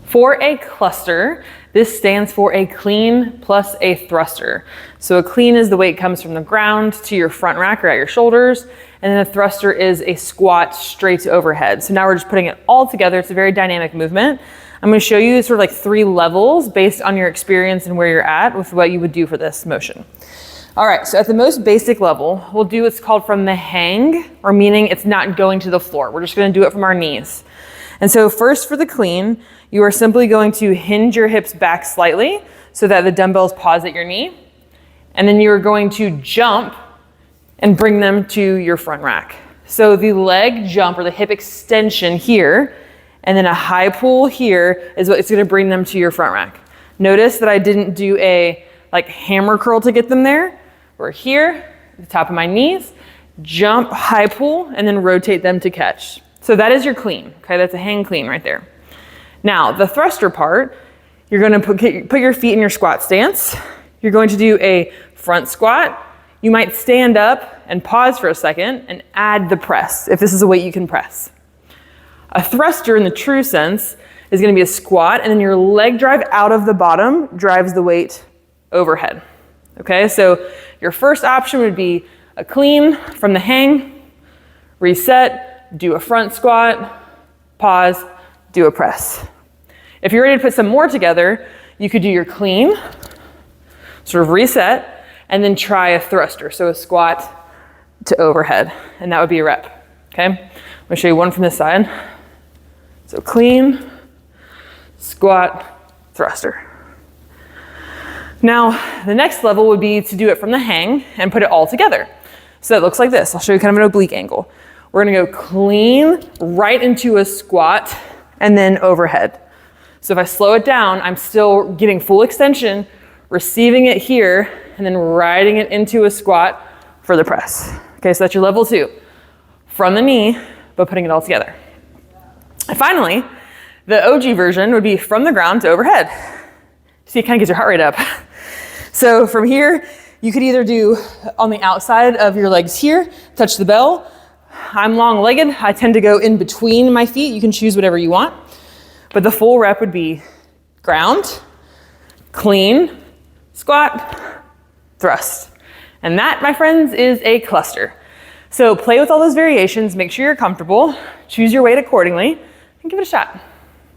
For a cluster, this stands for a clean plus a thruster. So a clean is the weight comes from the ground to your front rack or at your shoulders, and then a thruster is a squat straight to overhead. So now we're just putting it all together. It's a very dynamic movement. I'm going to show you sort of like 3 levels based on your experience and where you're at with what you would do for this motion. All right, so at the most basic level, we'll do what's called from the hang, or meaning it's not going to the floor. We're just going to do it from our knees. And so first for the clean, you are simply going to hinge your hips back slightly so that the dumbbells pause at your knee. And then you're going to jump and bring them to your front rack. So the leg jump or the hip extension here, and then a high pull here is what it's going to bring them to your front rack. Notice that I didn't do a like hammer curl to get them there. We're here, at the top of my knees, jump, high pull, and then rotate them to catch. So that is your clean, okay? That's a hang clean right there. Now, the thruster part, you're gonna put your feet in your squat stance. You're going to do a front squat. You might stand up and pause for a second and add the press, if this is a weight you can press. A thruster in the true sense is gonna be a squat, and then your leg drive out of the bottom drives the weight overhead. Okay, so your first option would be a clean from the hang, reset, do a front squat, pause, do a press. If you're ready to put some more together, you could do your clean, sort of reset, and then try a thruster. So a squat to overhead, and that would be a rep. Okay, I'm gonna show you one from this side. So clean, squat, thruster. Now, the next level would be to do it from the hang and put it all together. So it looks like this. I'll show you kind of an oblique angle. We're gonna go clean right into a squat and then overhead. So if I slow it down, I'm still getting full extension, receiving it here, and then riding it into a squat for the press. Okay, so that's your level 2. From the knee, but putting it all together. And finally, the OG version would be from the ground to overhead. See, it kind of gets your heart rate up. So from here, you could either do on the outside of your legs here, touch the bell. I'm long-legged. I tend to go in between my feet. You can choose whatever you want. But the full rep would be ground, clean, squat, thrust. And that, my friends, is a cluster. So play with all those variations, make sure you're comfortable, choose your weight accordingly, and give it a shot.